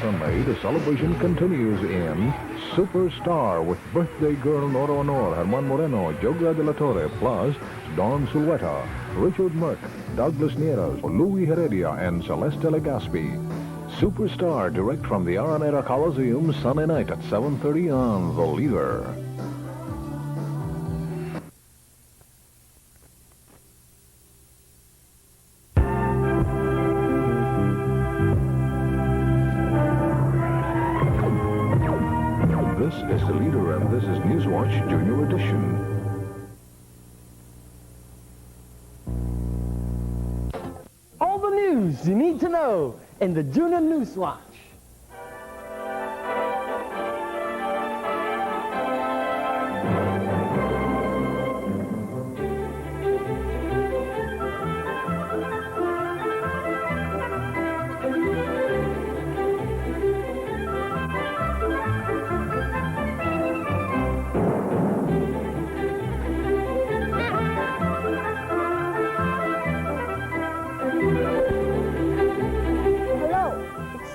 Sunday, the celebration continues in Superstar with birthday girl Noro Honor, Herman Moreno, Jogra de la Torre, plus Don Sulueta, Richard Merck, Douglas Nieras, Louis Heredia, and Celeste Legaspi. Superstar, direct from the Araneta Coliseum, Sunday night at 7:30 on The Leader. This is The Leader, and this is NewsWatch Junior Edition. All the news you need to know in the Junior NewsWatch.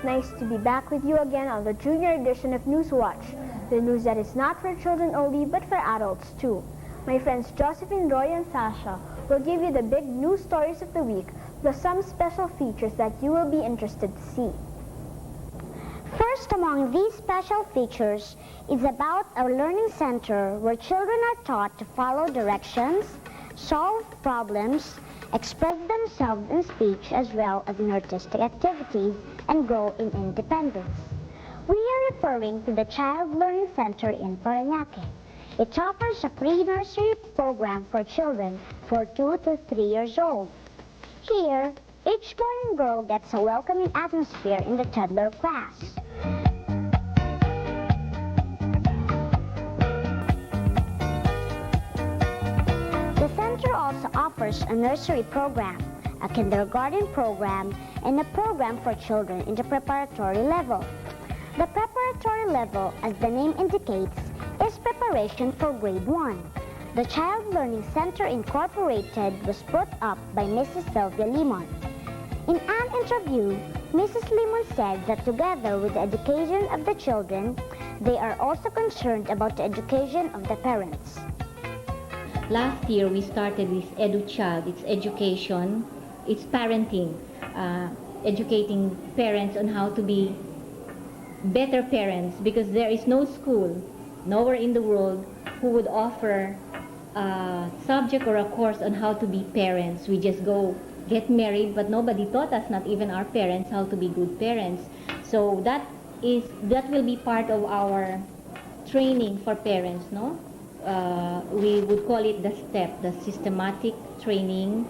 Nice to be back with you again on the Junior Edition of NewsWatch, the news that is not for children only but for adults too. My friends Josepheen, Roy, and Sacha will give you the big news stories of the week, plus some special features that you will be interested to see. First among these special features is about a learning center where children are taught to follow directions, solve problems, express themselves in speech as well as in artistic activities, and grow in independence. We are referring to the Child Learning Center in Paranaque. It offers a pre-nursery program for children for 2 to 3 years old. Here, each boy and girl gets a welcoming atmosphere in the toddler class. The center also offers a nursery program, a kindergarten program, and a program for children in the preparatory level. The preparatory level, as the name indicates, is preparation for grade 1. The Child Learning Center Incorporated was put up by Mrs. Sylvia Limon. In an interview, Mrs. Limon said that together with the education of the children, they are also concerned about the education of the parents. Last year, we started with EduChild. It's education, it's parenting, educating parents on how to be better parents, because there is no school, nowhere in the world, who would offer a subject or a course on how to be parents. We just go get married, but nobody taught us, not even our parents, how to be good parents. So that will be part of our training for parents, no? We would call it the STEP, the systematic training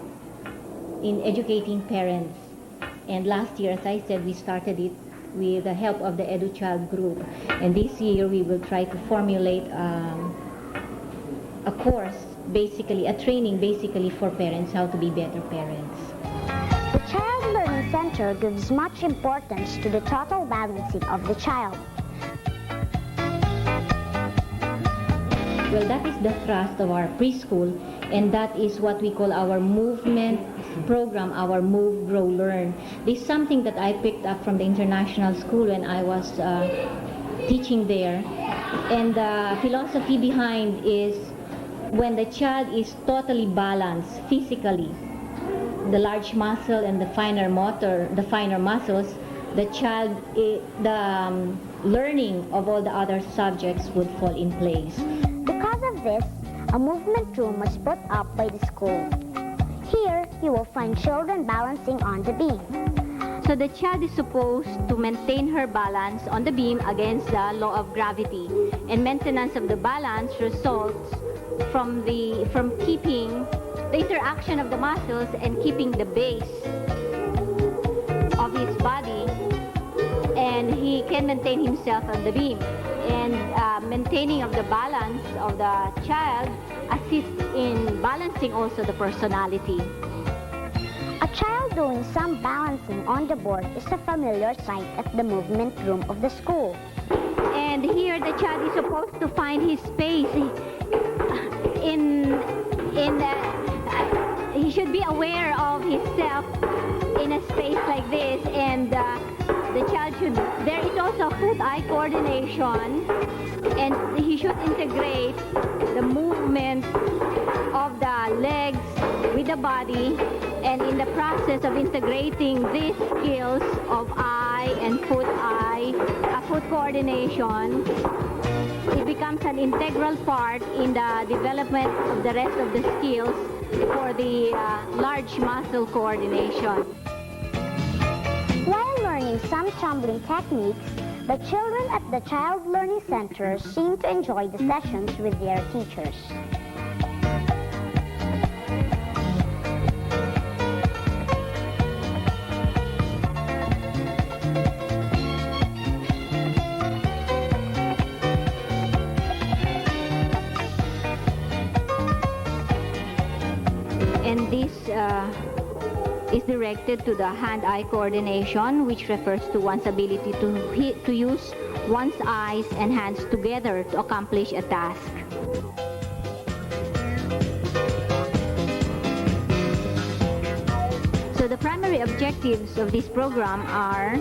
in educating parents. And last year, as I said, we started it with the help of the EduChild group. And this year, we will try to formulate a course, basically, a training basically for parents, how to be better parents. The Child Learning Center gives much importance to the total balancing of the child. Well, that is the thrust of our preschool, and that is what we call our movement program, our Move, Grow, Learn. This is something that I picked up from the international school when I was teaching there. And the philosophy behind is when the child is totally balanced physically, the large muscle and the finer motor, the finer muscles, the child, learning of all the other subjects would fall in place. Because of this, a movement room was put up by the school. Here, you will find children balancing on the beam. So the child is supposed to maintain her balance on the beam against the law of gravity. And maintenance of the balance results from keeping the interaction of the muscles and keeping the base of his body, and he can maintain himself on the beam. And maintaining of the balance of the child assists in balancing also the personality. A child doing some balancing on the board is a familiar sight at the movement room of the school. And here the child is supposed to find his space he should be aware of himself in a space like this, and the child should, there is of hand-eye coordination, and he should integrate the movement of the legs with the body, and in the process of integrating these skills of eye and foot coordination, it becomes an integral part in the development of the rest of the skills for the large muscle coordination. While learning some tumbling techniques, the children at the Child Learning Center seem to enjoy the sessions with their teachers. And this is directed to the hand-eye coordination, which refers to one's ability to use one's eyes and hands together to accomplish a task. So the primary objectives of this program are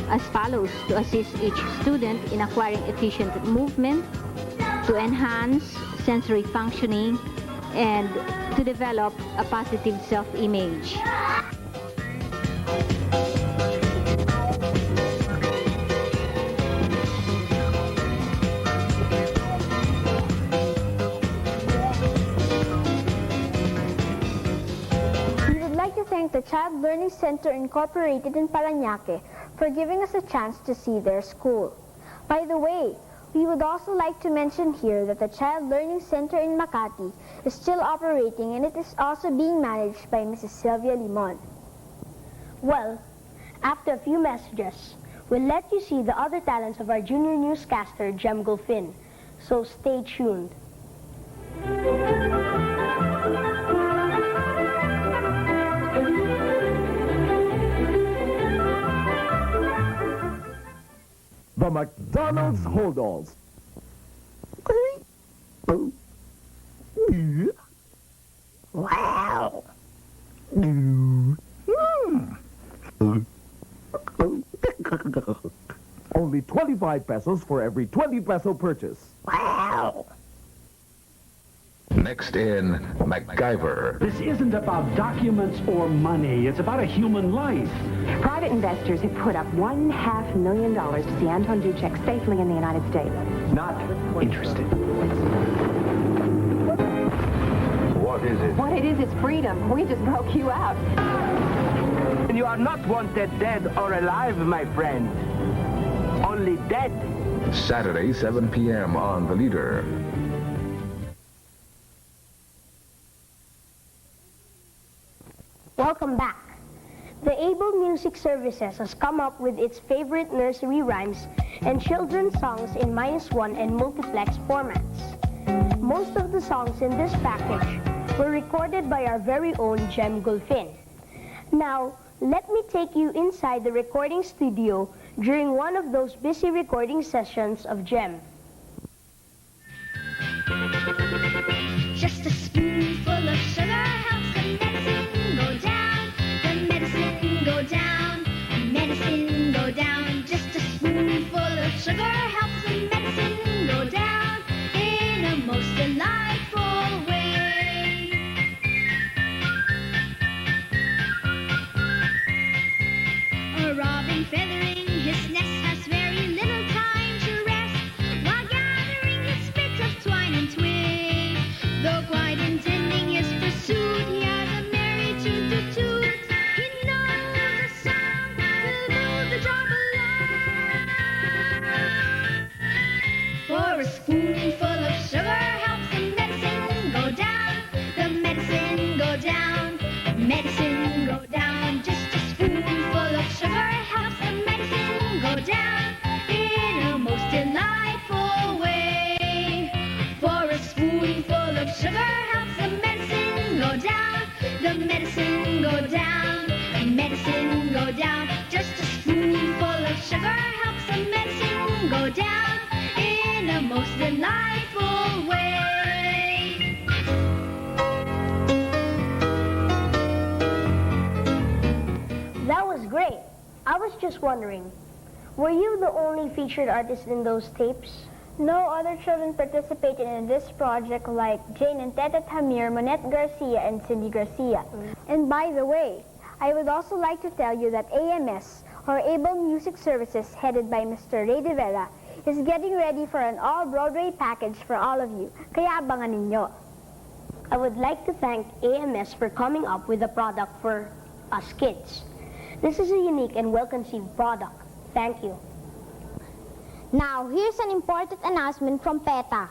as follows: to assist each student in acquiring efficient movement, to enhance sensory functioning, and to develop a positive self-image. We would like to thank the Child Learning Center Incorporated in Paranaque for giving us a chance to see their school. By the way, we would also like to mention here that the Child Learning Center in Makati is still operating, and it is also being managed by Mrs. Sylvia Limon. Well, after a few messages, we'll let you see the other talents of our junior newscaster, Gulfin. So stay tuned. The McDonald's hold-alls. Wow! Only 25 pesos for every 20 peso purchase. Wow! Next in MacGyver. This isn't about documents or money. It's about a human life. Private investors have put up $500,000 to see Anton Ducek safely in the United States. Not interested. What is it? What it is freedom. We just broke you out. And you are not wanted dead or alive, my friend. Only dead. Saturday, 7 p.m. on The Leader. Welcome back. The Able Music Services has come up with its favorite nursery rhymes and children's songs in -1 and multiplex formats. Most of the songs in this package were recorded by our very own Gulfin. Now, let me take you inside the recording studio during one of those busy recording sessions of Gem. Just a spoonful of sugar helps the medicine go down. The medicine go down. Medicine go down. Just a spoonful of sugar helps the medicine go down in a most delightful way. A robin feathering his nest has very little time to rest while gathering his bits of twine and twig. Though quite intending his pursuit, he has a merry toot-toot-toot. He knows the song will move the job along. For a spoonful of sugar helps the medicine go down. The medicine go down. Medicine go down. Just a spoonful of sugar helps the medicine go down in a most delightful way. For a spoonful of sugar helps the medicine go down. The medicine go down. Medicine go down. Just a spoonful of sugar helps the medicine go down in a most delightful way. That was great. I was just wondering, Were you the only featured artist in those tapes? No other children participated in this project like Jane and Teta Tamir, Monette Garcia, and Cindy Garcia. And by the way, I would also like to tell you that AMS, or Able Music Services, headed by Mr. Ray De Vera, is getting ready for an all-Broadway package for all of you. Kaya abangan ninyo. I would like to thank AMS for coming up with a product for us kids. This is a unique and well-conceived product. Thank you. Now, here's an important announcement from PETA.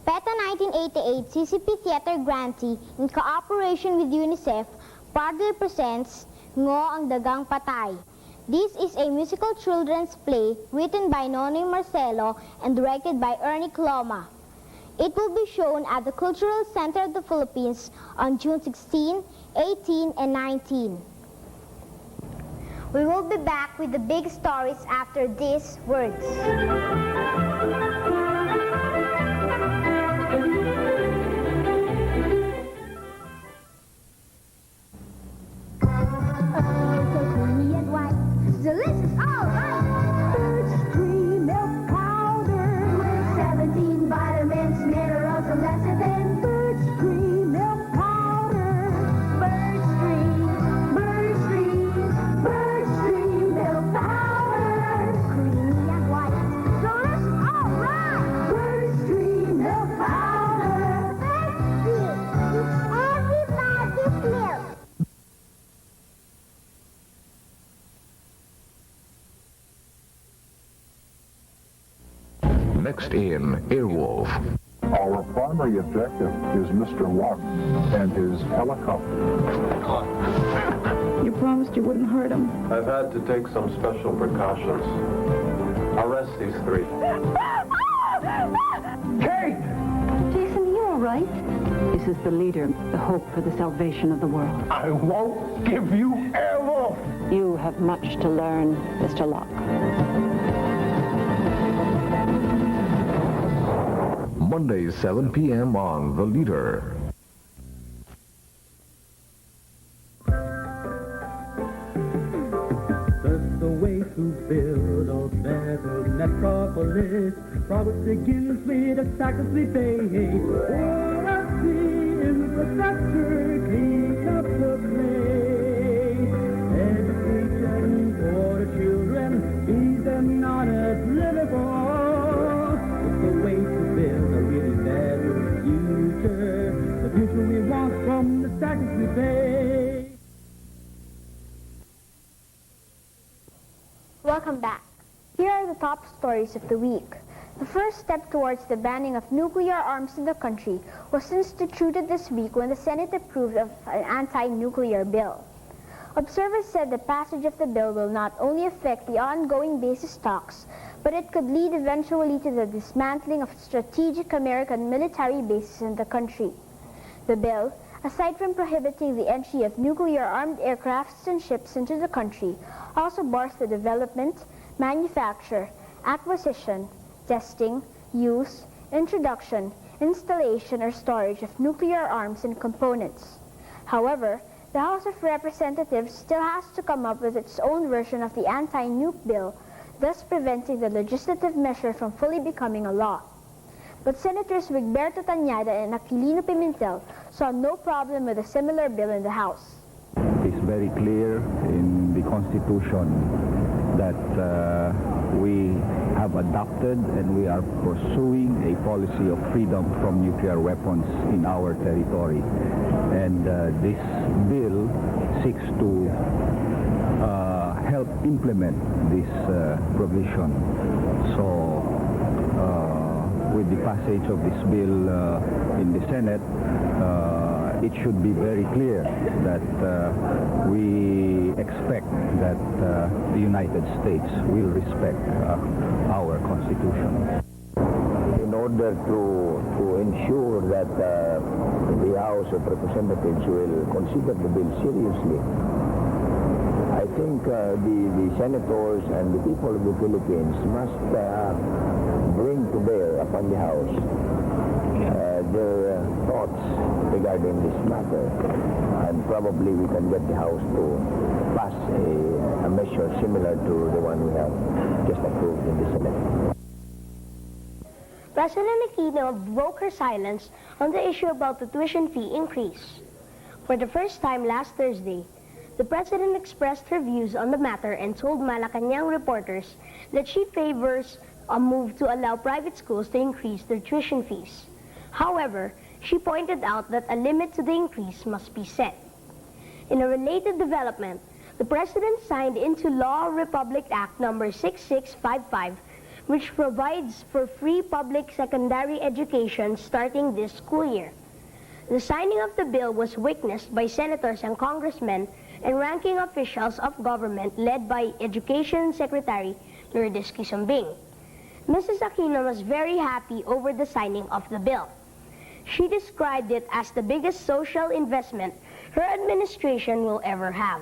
PETA 1988 CCP Theater Grantee, in cooperation with UNICEF, proudly presents Ngo Ang Dagang Patay. This is a musical children's play written by Nonoy Marcelo and directed by Ernie Cloma. It will be shown at the Cultural Center of the Philippines on June 16, 18, and 19. We will be back with the big stories after these words. Delicious, all right. Birch tree milk powder with 17 vitamins, minerals, and lecithin. Birch tree milk powder. Birch tree milk powder. Creamy and white. Delicious, all right. Birch tree milk powder. Birch tree. Everybody's milk. Next in Airwolf. Our primary objective is Mr. Luck and his helicopter. You promised you wouldn't hurt him. I've had to take some special precautions. Arrest these three. Kate! Jason, you all right? This is the leader, the hope for the salvation of the world. I won't give you Airwolf! You have much to learn, Mr. Locke. Mondays, 7 p.m. on The Leader. That's the way to build a better metropolis. Progress begins with a sacrifice we pay. For us the infrastructure cleans up the place. Education for the children is an honest livable. It's the way to build a really better future. The future we want from the sacrifice we pay. Welcome back. Here are the top stories of the week. The first step towards the banning of nuclear arms in the country was instituted this week when the Senate approved of an anti-nuclear bill. Observers said the passage of the bill will not only affect the ongoing basis talks, but it could lead eventually to the dismantling of strategic American military bases in the country. The bill, aside from prohibiting the entry of nuclear-armed aircrafts and ships into the country, also bars the development, manufacture, acquisition, testing, use, introduction, installation, or storage of nuclear arms and components. However, the House of Representatives still has to come up with its own version of the anti-nuke bill, thus preventing the legislative measure from fully becoming a law. But Senators Wigberto Tañada and Aquilino Pimentel saw no problem with a similar bill in the House. It's very clear in the Constitution that we have adopted and we are pursuing a policy of freedom from nuclear weapons in our territory. And this bill seeks to help implement this provision. So with the passage of this bill in the Senate, it should be very clear that we expect that the United States will respect our Constitution. In order to ensure that the House of Representatives will consider the bill seriously, I think the senators and the people of the Philippines must bring to bear upon the House their thoughts regarding this matter. And probably we can get the House to pass a measure similar to the one we have just approved in the Senate. President Aquino broke her silence on the issue about the tuition fee increase. For the first time last Thursday, the President expressed her views on the matter and told Malacanang reporters that she favors a move to allow private schools to increase their tuition fees. However, she pointed out that a limit to the increase must be set. In a related development, the President signed into law Republic Act No. 6655, which provides for free public secondary education starting this school year. The signing of the bill was witnessed by senators and congressmen and ranking officials of government led by Education Secretary Lourdes Quisumbing. Mrs. Aquino was very happy over the signing of the bill. She described it as the biggest social investment her administration will ever have.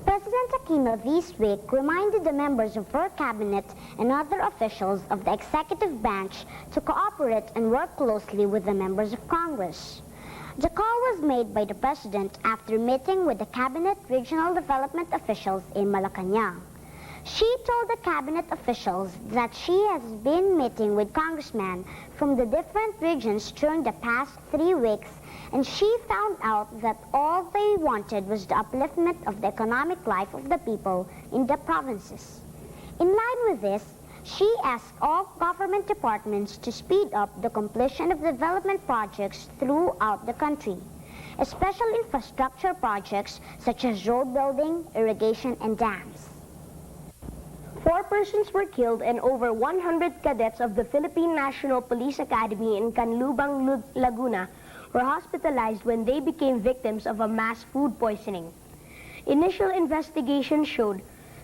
President Aquino this week reminded the members of her cabinet and other officials of the executive branch to cooperate and work closely with the members of Congress. The call was made by the President after meeting with the cabinet regional development officials in Malacanang. She told the cabinet officials that she has been meeting with congressmen from the different regions during the past 3 weeks, and she found out that all they wanted was the upliftment of the economic life of the people in the provinces. In line with this, she asked all government departments to speed up the completion of development projects throughout the country, especially infrastructure projects such as road building, irrigation, and dams. 4 persons were killed and over 100 cadets of the Philippine National Police Academy in Canlubang, Laguna were hospitalized when they became victims of a mass food poisoning. Initial investigation showed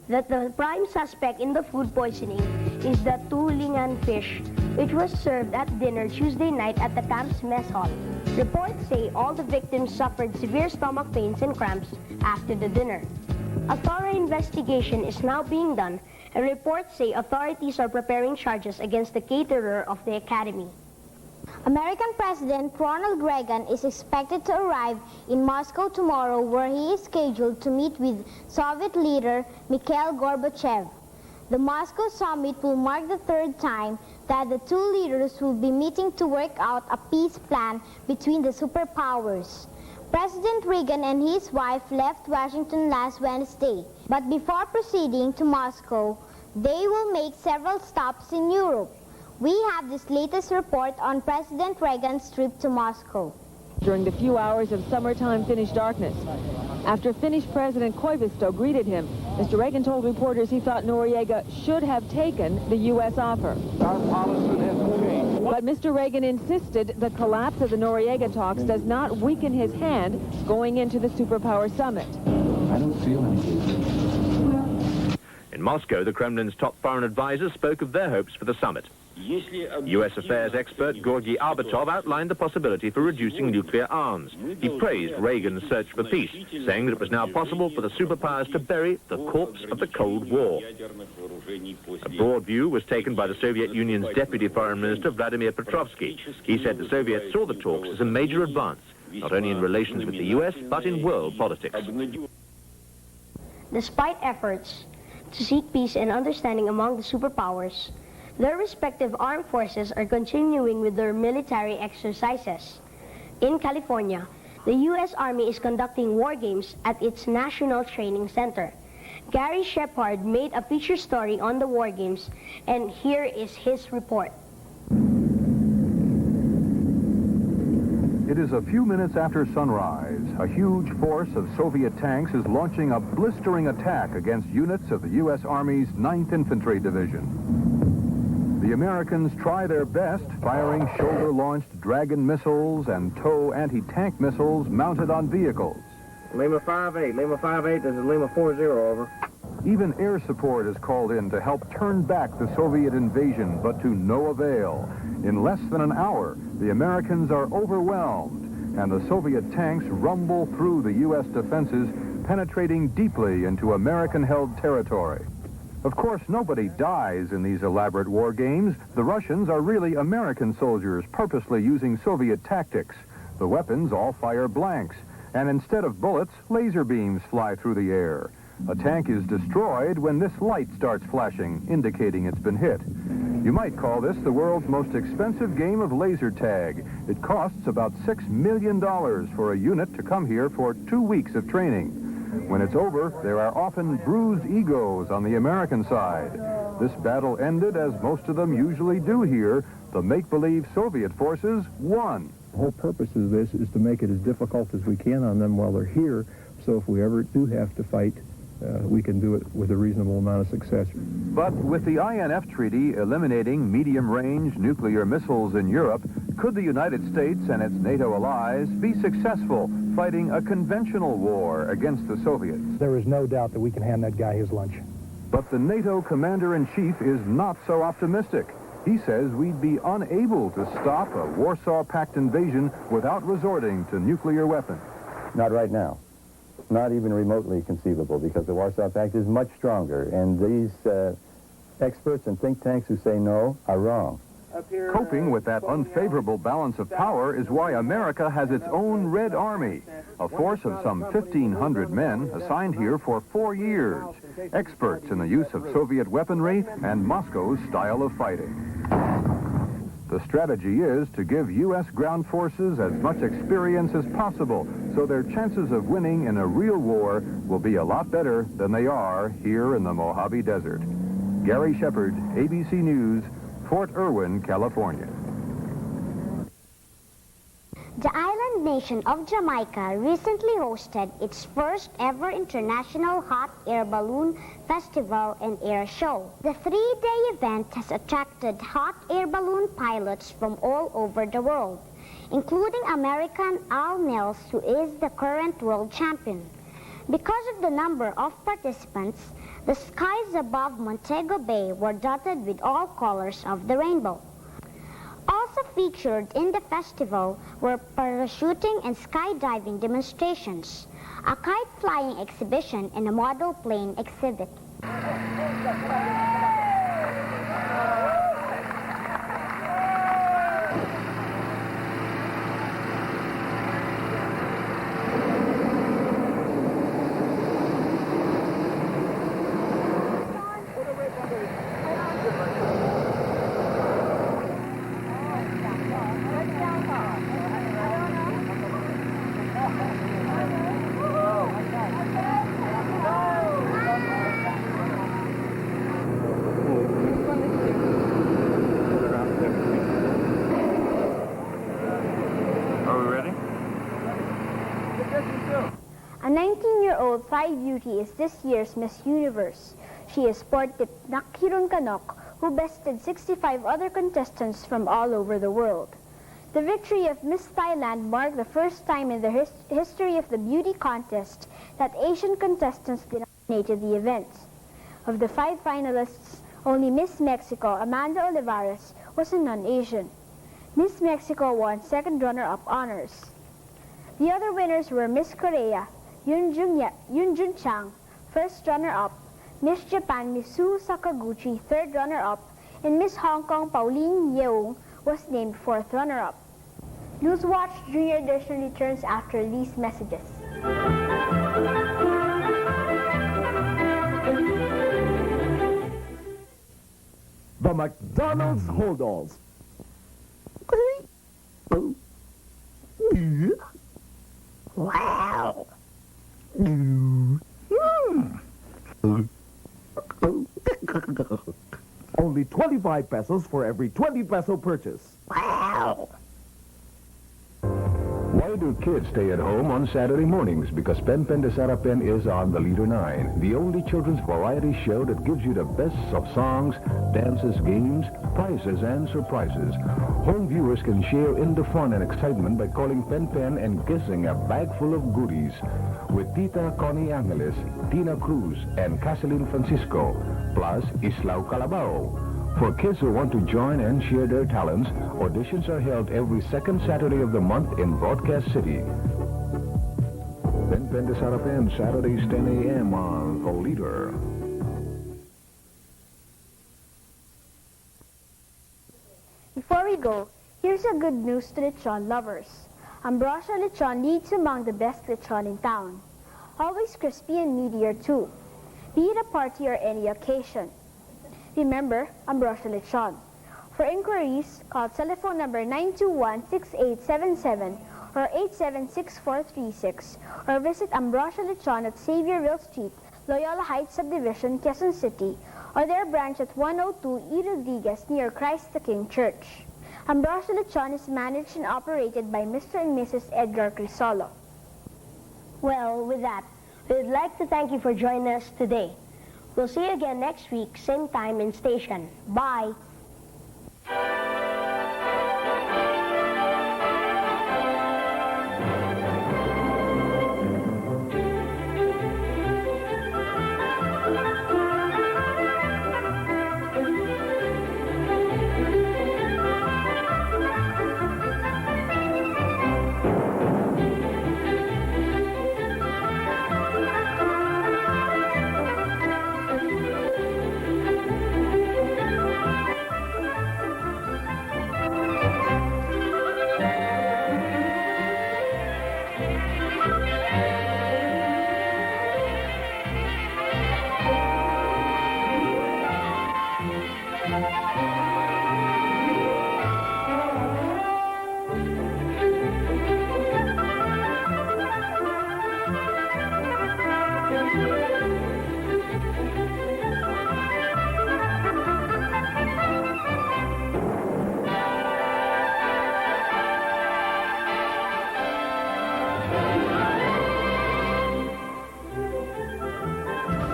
that the prime suspect in the food poisoning is the tulingan fish, which was served at dinner Tuesday night at the camp's mess hall. Reports say all the victims suffered severe stomach pains and cramps after the dinner. A thorough investigation is now being done, and reports say authorities are preparing charges against the caterer of the academy. American President Ronald Reagan is expected to arrive in Moscow tomorrow, where he is scheduled to meet with Soviet leader Mikhail Gorbachev. The Moscow summit will mark the 3rd time that the 2 leaders will be meeting to work out a peace plan between the superpowers. President Reagan and his wife left Washington last Wednesday, but before proceeding to Moscow, they will make several stops in Europe. We have this latest report on President Reagan's trip to Moscow. During the few hours of summertime Finnish darkness, after Finnish President Koivisto greeted him, Mr. Reagan told reporters he thought Noriega should have taken the U.S. offer. Our policy hasn't changed. But Mr. Reagan insisted the collapse of the Noriega talks does not weaken his hand going into the superpower summit. I don't feel anything. In Moscow, the Kremlin's top foreign advisors spoke of their hopes for the summit. U.S. affairs expert Georgy Arbatov outlined the possibility for reducing nuclear arms. He praised Reagan's search for peace, saying that it was now possible for the superpowers to bury the corpse of the Cold War. A broad view was taken by the Soviet Union's Deputy Foreign Minister Vladimir Petrovsky. He said the Soviets saw the talks as a major advance, not only in relations with the U.S., but in world politics. Despite efforts to seek peace and understanding among the superpowers, their respective armed forces are continuing with their military exercises. In California, the U.S. Army is conducting war games at its National Training Center. Gary Shepard made a feature story on the war games, and here is his report. It is a few minutes after sunrise. A huge force of Soviet tanks is launching a blistering attack against units of the U.S. Army's 9th Infantry Division. The Americans try their best, firing shoulder-launched Dragon missiles and TOW anti-tank missiles mounted on vehicles. Lima 5-8. Lima 5-8, this is Lima 4-0, over. Even air support is called in to help turn back the Soviet invasion, but to no avail. In less than an hour, the Americans are overwhelmed, and the Soviet tanks rumble through the U.S. defenses, penetrating deeply into American-held territory. Of course, nobody dies in these elaborate war games. The Russians are really American soldiers purposely using Soviet tactics. The weapons all fire blanks, and instead of bullets, laser beams fly through the air. A tank is destroyed when this light starts flashing, indicating it's been hit. You might call this the world's most expensive game of laser tag. It costs about $6 million for a unit to come here for 2 weeks of training. When it's over, there are often bruised egos on the American side. This battle ended, as most of them usually do here. The make-believe Soviet forces won. The whole purpose of this is to make it as difficult as we can on them while they're here, so if we ever do have to fight, we can do it with a reasonable amount of success. But with the INF Treaty eliminating medium-range nuclear missiles in Europe, could the United States and its NATO allies be successful fighting a conventional war against the Soviets? There is no doubt that we can hand that guy his lunch. But the NATO commander-in-chief is not so optimistic. He says we'd be unable to stop a Warsaw Pact invasion without resorting to nuclear weapons. Not right now. Not even remotely conceivable, because the Warsaw Pact is much stronger, and these experts and think tanks who say no are wrong. Coping with that unfavorable balance of power is why America has its own Red Army, a force of some 1,500 men assigned here for 4 years, experts in the use of Soviet weaponry and Moscow's style of fighting. The strategy is to give U.S. ground forces as much experience as possible, so their chances of winning in a real war will be a lot better than they are here in the Mojave Desert. Gary Shepard, ABC News, Fort Irwin, California. The island nation of Jamaica recently hosted its first ever international hot air balloon festival and air show. The 3-day event has attracted hot air balloon pilots from all over the world, including American Al Mills, who is the current world champion. Because of the number of participants, the skies above Montego Bay were dotted with all colors of the rainbow. Also featured in the festival were parachuting and skydiving demonstrations, a kite flying exhibition, and a model plane exhibit. A 19-year-old Thai beauty is this year's Miss Universe. She is Portip Nakirun Kanok, who bested 65 other contestants from all over the world. The victory of Miss Thailand marked the first time in the history of the beauty contest that Asian contestants dominated the event. Of the 5 finalists, only Miss Mexico, Amanda Olivares, was a non-Asian. Miss Mexico won second runner-up honors. The other winners were Miss Korea, Yoon Jun Chang, first runner-up, Miss Japan, Misu Sakaguchi, third runner-up, and Miss Hong Kong, Pauline Yeung, was named fourth runner-up. NewsWatch Junior Edition returns after these messages. The McDonald's Hold-Alls. Wow. Only 25 pesos for every 20 peso purchase. Wow. Why do kids stay at home on Saturday mornings? Because Pen Pen de Sarapen is on the Leader 9, the only children's variety show that gives you the best of songs, dances, games, prizes, and surprises. Home viewers can share in the fun and excitement by calling Pen Pen and guessing a bag full of goodies with Tita Connie Angeles, Tina Cruz, and Casalin Francisco, plus Islao Calabao. For kids who want to join and share their talents, auditions are held every second Saturday of the month in Broadcast City. Pen Pen de Sarapen, Saturdays 10 a.m. on The Leader. Before we go, here's a good news to lechon lovers. Ambrosia lechon leads among the best lechon in town. Always crispy and meatier too, be it a party or any occasion. Remember, Ambrosia lechon. For inquiries, call telephone number 921-6877 or 876436 or visit Ambrosia Lechon at Xavierville Street, Loyola Heights Subdivision, Quezon City, or their branch at 102 E. Rodriguez near Christ the King Church. Ambrosia Lechon is managed and operated by Mr. and Mrs. Edgar Crisolo. Well, with that, we'd like to thank you for joining us today. We'll see you again next week, same time and station. Bye!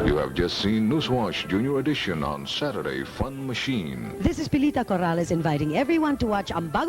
You have just seen NewsWatch Junior Edition on Saturday Fun Machine. This is Pilita Corrales inviting everyone to watch Ang Bago